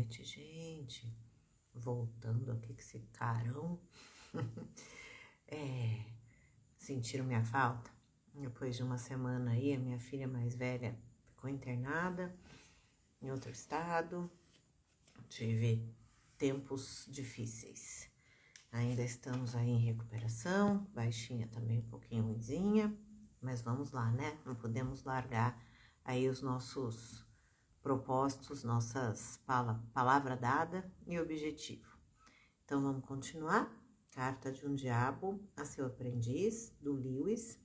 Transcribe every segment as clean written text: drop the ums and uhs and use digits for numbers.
noite, gente. Voltando aqui com esse carão. Sentiram minha falta? Depois de uma semana aí, a minha filha mais velha ficou internada em outro estado. Tive tempos difíceis. Ainda estamos aí em recuperação, baixinha também um pouquinho ruinzinha, mas vamos lá, né? Não podemos largar aí os nossos propósitos, nossas palavra dada e objetivo. Então, vamos continuar. Carta de um Diabo a Seu Aprendiz, do Lewis.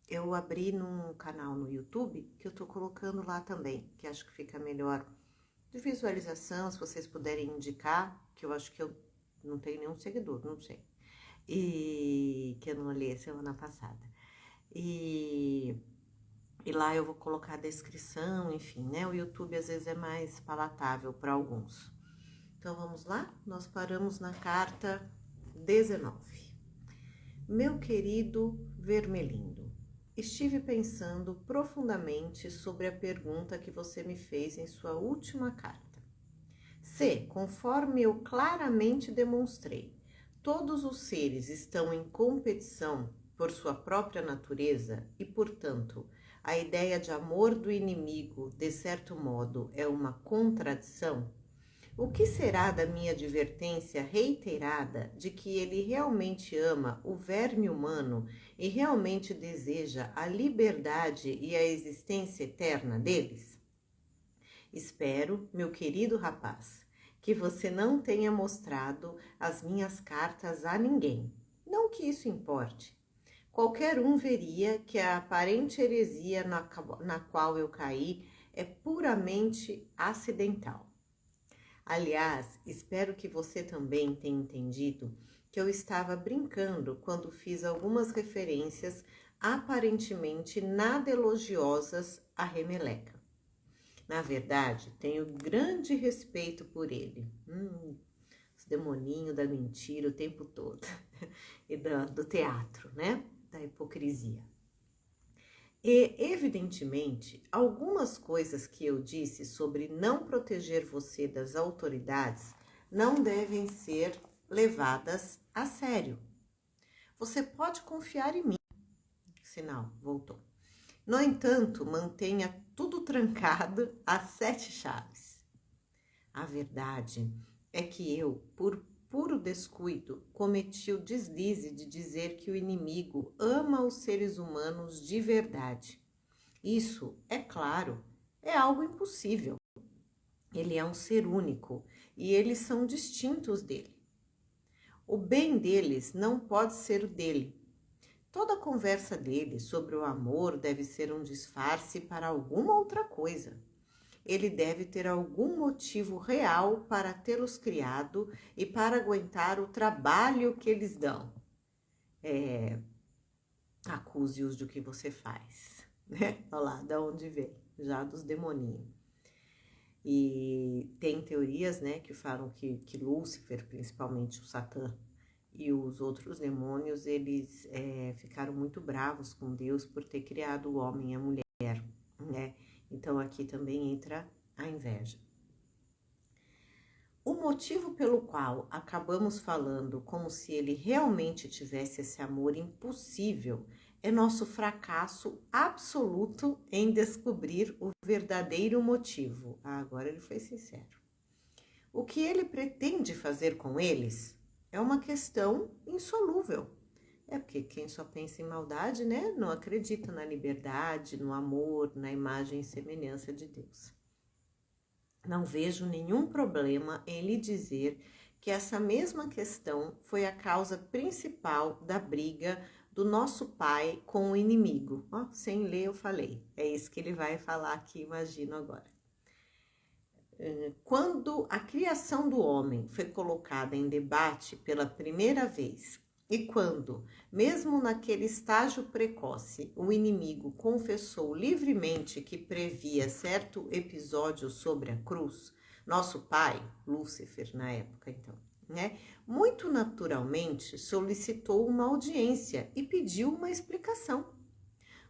Eu abri num canal no YouTube, que eu tô colocando lá também, que acho que fica melhor de visualização, se vocês puderem indicar, que eu acho que eu não tenho nenhum seguidor, não sei. E que eu não olhei semana passada. E lá eu vou colocar a descrição, enfim, né? O YouTube às vezes é mais palatável para alguns. Então vamos lá? Nós paramos na carta 19. Meu querido Vermelindo, estive pensando profundamente sobre a pergunta que você me fez em sua última carta. Se, conforme eu claramente demonstrei, todos os seres estão em competição por sua própria natureza e, portanto, a ideia de amor do inimigo, de certo modo, é uma contradição, o que será da minha advertência reiterada de que ele realmente ama o verme humano e realmente deseja a liberdade e a existência eterna deles? Espero, meu querido rapaz, que você não tenha mostrado as minhas cartas a ninguém. Não que isso importe. Qualquer um veria que a aparente heresia na qual eu caí é puramente acidental. Aliás, espero que você também tenha entendido que eu estava brincando quando fiz algumas referências aparentemente nada elogiosas a Remeleca. Na verdade, tenho grande respeito por ele. Os demoninhos da mentira o tempo todo. E do teatro, né? Da hipocrisia. E, evidentemente, algumas coisas que eu disse sobre não proteger você das autoridades não devem ser levadas a sério. Você pode confiar em mim. Sinal, voltou. No entanto, mantenha tudo trancado às 7 chaves. A verdade é que eu, por puro descuido, cometi o deslize de dizer que o inimigo ama os seres humanos de verdade. Isso, é claro, é algo impossível. Ele é um ser único e eles são distintos dele. O bem deles não pode ser o dele. Toda a conversa dele sobre o amor deve ser um disfarce para alguma outra coisa. Ele deve ter algum motivo real para tê-los criado e para aguentar o trabalho que eles dão. Acuse-os do que você faz, né? Olha lá, de onde vem, já dos demoninhos. E tem teorias, né, que falam que Lúcifer, principalmente o Satã, e os outros demônios, eles ficaram muito bravos com Deus por ter criado o homem e a mulher, né? Então aqui também entra a inveja. O motivo pelo qual acabamos falando como se ele realmente tivesse esse amor impossível é nosso fracasso absoluto em descobrir o verdadeiro motivo. Agora ele foi sincero. O que ele pretende fazer com eles é uma questão insolúvel. É porque quem só pensa em maldade, né, não acredita na liberdade, no amor, na imagem e semelhança de Deus. Não vejo nenhum problema em lhe dizer que essa mesma questão foi a causa principal da briga do nosso pai com o inimigo. Sem ler eu falei, é isso que ele vai falar aqui, imagino agora. Quando a criação do homem foi colocada em debate pela primeira vez e quando, mesmo naquele estágio precoce, o inimigo confessou livremente que previa certo episódio sobre a cruz, nosso pai, Lúcifer na época então, né, muito naturalmente solicitou uma audiência e pediu uma explicação.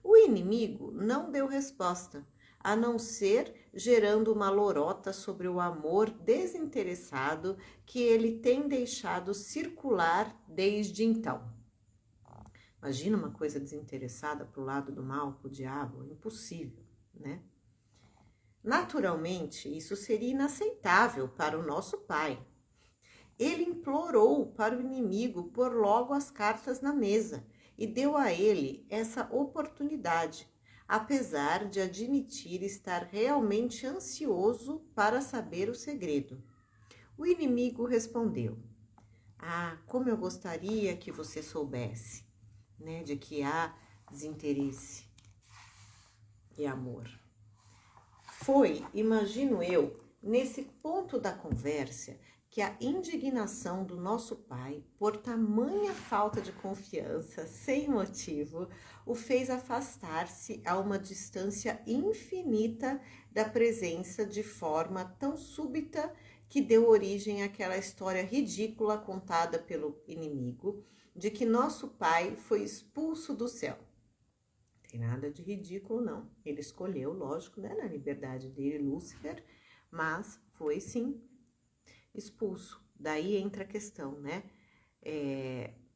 O inimigo não deu resposta. a não ser gerando uma lorota sobre o amor desinteressado que ele tem deixado circular desde então. Imagina uma coisa desinteressada para o lado do mal, para o diabo, impossível, né? Naturalmente, isso seria inaceitável para o nosso pai. Ele implorou para o inimigo pôr logo as cartas na mesa e deu a ele essa oportunidade, apesar de admitir estar realmente ansioso para saber o segredo. O inimigo respondeu: "Ah, como eu gostaria que você soubesse, né, de que há desinteresse e amor." Foi, imagino eu, nesse ponto da conversa que a indignação do nosso pai por tamanha falta de confiança, sem motivo, o fez afastar-se a uma distância infinita da presença de forma tão súbita que deu origem àquela história ridícula contada pelo inimigo de que nosso pai foi expulso do céu. Tem nada de ridículo, não. Ele escolheu, lógico, né, na liberdade dele, Lúcifer, mas foi sim expulso. Daí entra a questão, né?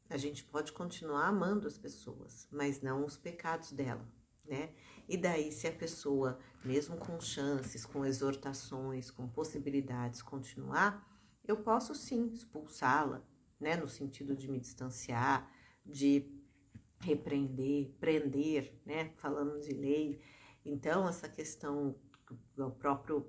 A gente pode continuar amando as pessoas, mas não os pecados dela, né? E daí, se a pessoa, mesmo com chances, com exortações, com possibilidades, continuar, eu posso sim expulsá-la, né? No sentido de me distanciar, de repreender, prender, né? Falando de lei. Então, essa questão, o próprio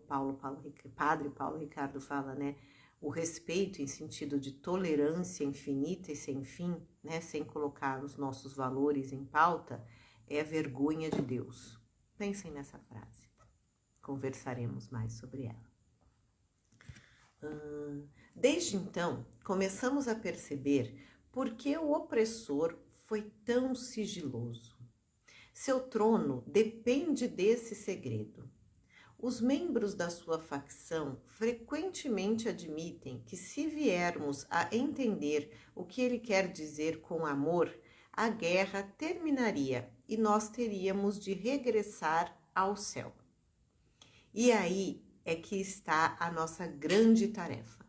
Padre Paulo Ricardo fala, né? O respeito em sentido de tolerância infinita e sem fim, né? Sem colocar os nossos valores em pauta, é a vergonha de Deus. Pensem nessa frase. Conversaremos mais sobre ela. Desde então, começamos a perceber por que o opressor foi tão sigiloso. Seu trono depende desse segredo. Os membros da sua facção frequentemente admitem que, se viermos a entender o que ele quer dizer com amor, a guerra terminaria e nós teríamos de regressar ao céu. E aí é que está a nossa grande tarefa.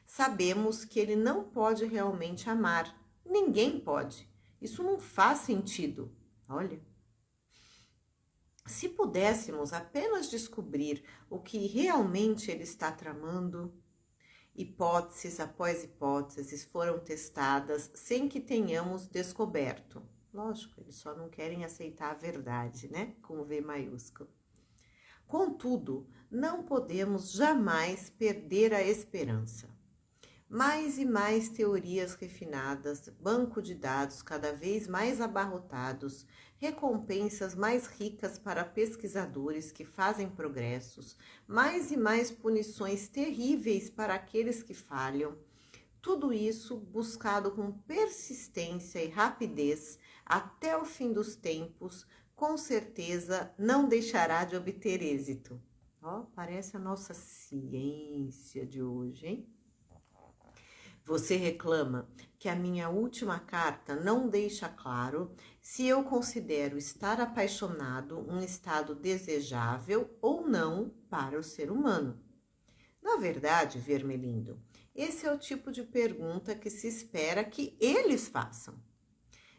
Sabemos que ele não pode realmente amar. Ninguém pode. Isso não faz sentido. Olha. Se pudéssemos apenas descobrir o que realmente ele está tramando, hipóteses após hipóteses foram testadas sem que tenhamos descoberto. Lógico, eles só não querem aceitar a verdade, né? Com V maiúsculo. Contudo, não podemos jamais perder a esperança. Mais e mais teorias refinadas, banco de dados cada vez mais abarrotados, recompensas mais ricas para pesquisadores que fazem progressos, mais e mais punições terríveis para aqueles que falham. Tudo isso buscado com persistência e rapidez até o fim dos tempos, com certeza não deixará de obter êxito. Ó, parece a nossa ciência de hoje, hein? Você reclama que a minha última carta não deixa claro se eu considero estar apaixonado um estado desejável ou não para o ser humano. Na verdade, Vermelindo, esse é o tipo de pergunta que se espera que eles façam.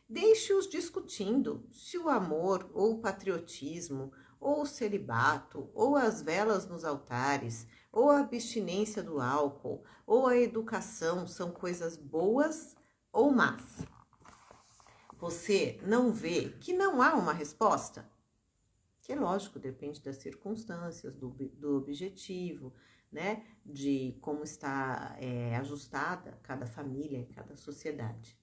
Deixe-os discutindo se o amor ou o patriotismo, ou o celibato, ou as velas nos altares, ou a abstinência do álcool, ou a educação são coisas boas ou más. Você não vê que não há uma resposta? Que, lógico, depende das circunstâncias, do objetivo, né? De como está ajustada cada família e cada sociedade.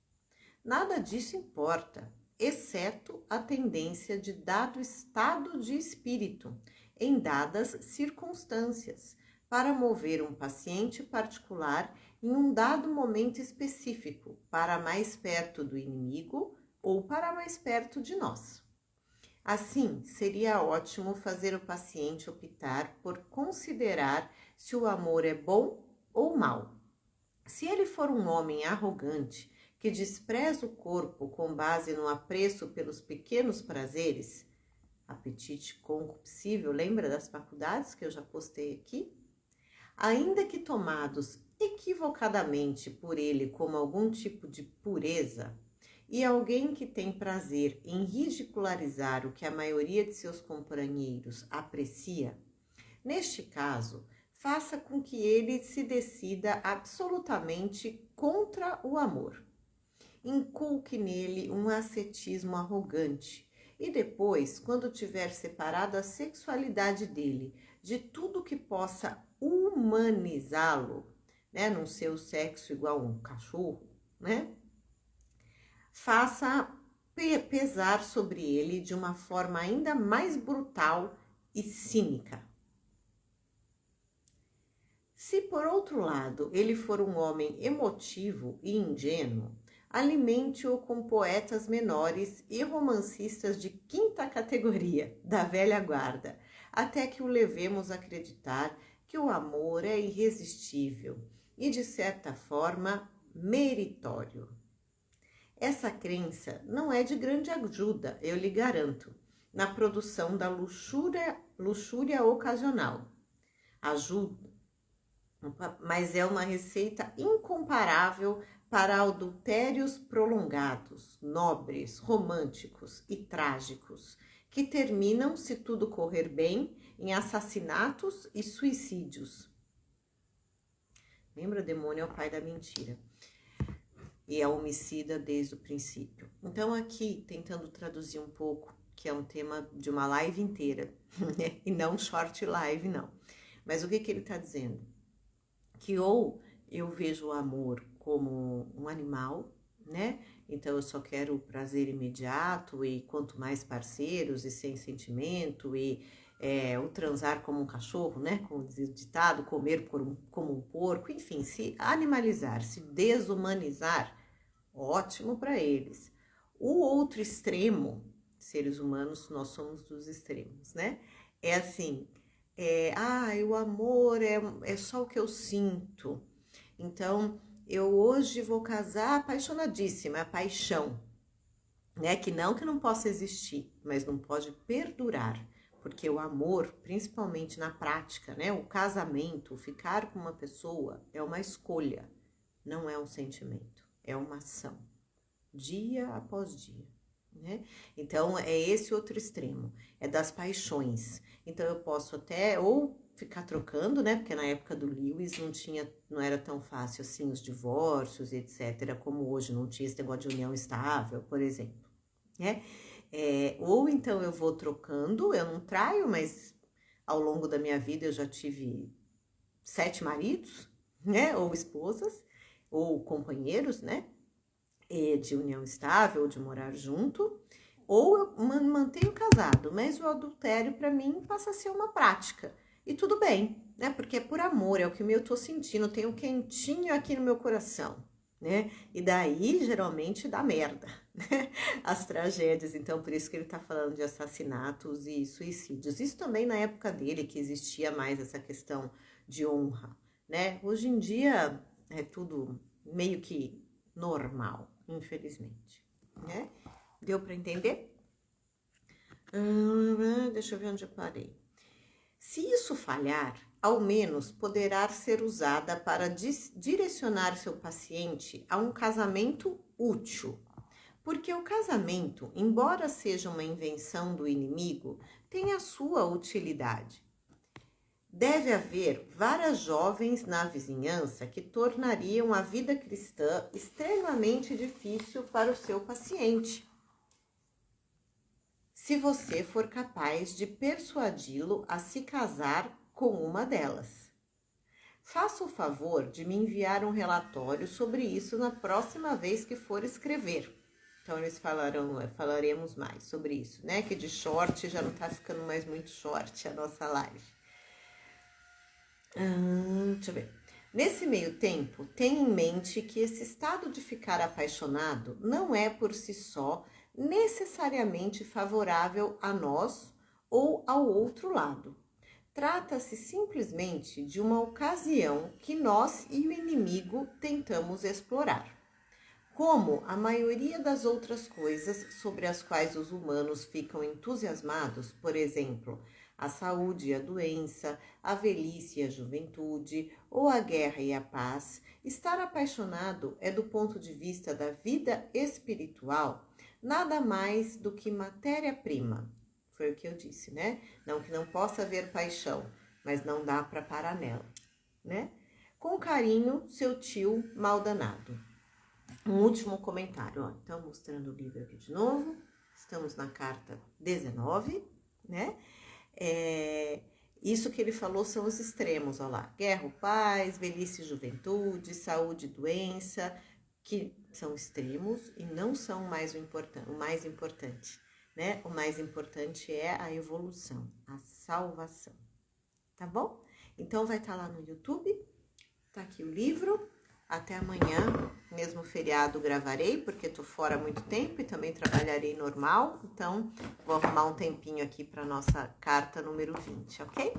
Nada disso importa, exceto a tendência de dado estado de espírito, em dadas circunstâncias, para mover um paciente particular em um dado momento específico, para mais perto do inimigo ou para mais perto de nós. Assim, seria ótimo fazer o paciente optar por considerar se o amor é bom ou mau. Se ele for um homem arrogante, que despreza o corpo com base no apreço pelos pequenos prazeres, apetite concupiscível, lembra das faculdades que eu já postei aqui? Ainda que tomados equivocadamente por ele como algum tipo de pureza, e alguém que tem prazer em ridicularizar o que a maioria de seus companheiros aprecia, neste caso, faça com que ele se decida absolutamente contra o amor. Inculque nele um ascetismo arrogante e depois, quando tiver separado a sexualidade dele de tudo que possa humanizá-lo, né, no seu sexo igual um cachorro, né, faça pesar sobre ele de uma forma ainda mais brutal e cínica. Se, por outro lado, ele for um homem emotivo e ingênuo, alimente-o com poetas menores e romancistas de quinta categoria, da velha guarda, até que o levemos a acreditar que o amor é irresistível e, de certa forma, meritório. Essa crença não é de grande ajuda, eu lhe garanto, na produção da luxúria ocasional. Ajuda, mas é uma receita incomparável para adultérios prolongados, nobres, românticos e trágicos, que terminam, se tudo correr bem, em assassinatos e suicídios. Lembra, demônio é o pai da mentira e é homicida desde o princípio. Então aqui, tentando traduzir um pouco, que é um tema de uma live inteira, né? E não short live, não. Mas o que ele está dizendo? Que ou eu vejo o amor como um animal, né? Então eu só quero o prazer imediato e quanto mais parceiros e sem sentimento e o transar como um cachorro, né? Como diz o ditado, comer como um porco, enfim, se animalizar, se desumanizar, ótimo para eles. O outro extremo, seres humanos, nós somos dos extremos, né? É assim, o amor é só o que eu sinto. Então, eu hoje vou casar apaixonadíssima, a paixão, né? Que não possa existir, mas não pode perdurar, porque o amor, principalmente na prática, né? O casamento, ficar com uma pessoa é uma escolha, não é um sentimento, é uma ação, dia após dia. Né? Então, é esse outro extremo, é das paixões. Então, eu posso até ou ficar trocando, né? Porque na época do Lewis não era tão fácil assim os divórcios, etc., como hoje, não tinha esse negócio de união estável, por exemplo. Né? Ou então eu vou trocando, eu não traio, mas ao longo da minha vida eu já tive 7 maridos, né? Ou esposas, ou companheiros, né? De união estável, de morar junto, ou eu mantenho casado, mas o adultério para mim passa a ser uma prática. E tudo bem, né? Porque é por amor, é o que eu tô sentindo, tem um quentinho aqui no meu coração, né? E daí geralmente dá merda, né? As tragédias, então por isso que ele tá falando de assassinatos e suicídios. Isso também na época dele que existia mais essa questão de honra, né? Hoje em dia é tudo meio que normal, infelizmente, né? Deu para entender? Deixa eu ver onde eu parei. Se isso falhar, ao menos poderá ser usada para direcionar seu paciente a um casamento útil. Porque o casamento, embora seja uma invenção do inimigo, tem a sua utilidade. Deve haver várias jovens na vizinhança que tornariam a vida cristã extremamente difícil para o seu paciente, se você for capaz de persuadi-lo a se casar com uma delas. Faça o favor de me enviar um relatório sobre isso na próxima vez que for escrever. Então, eles falaremos mais sobre isso, né? Que de short já não tá ficando mais muito short a nossa live. Deixa eu ver. Nesse meio tempo, tenha em mente que esse estado de ficar apaixonado não é por si só necessariamente favorável a nós ou ao outro lado. Trata-se simplesmente de uma ocasião que nós e o inimigo tentamos explorar. Como a maioria das outras coisas sobre as quais os humanos ficam entusiasmados, por exemplo, a saúde e a doença, a velhice e a juventude, ou a guerra e a paz, estar apaixonado é, do ponto de vista da vida espiritual, nada mais do que matéria-prima. Foi o que eu disse, né? Não que não possa haver paixão, mas não dá para parar nela, né? Com carinho, seu tio mal danado. Um último comentário, ó. Então, mostrando o livro aqui de novo. Estamos na carta 19, né? Isso que ele falou são os extremos, ó lá. Guerra ou paz, velhice e juventude, saúde e doença, que são extremos e não são o mais importante, né? O mais importante é a evolução, a salvação, tá bom? Então, vai estar lá no YouTube, tá aqui o livro. Até amanhã, mesmo feriado, gravarei, porque tô fora há muito tempo e também trabalharei normal. Então, vou arrumar um tempinho aqui para nossa carta número 20, ok?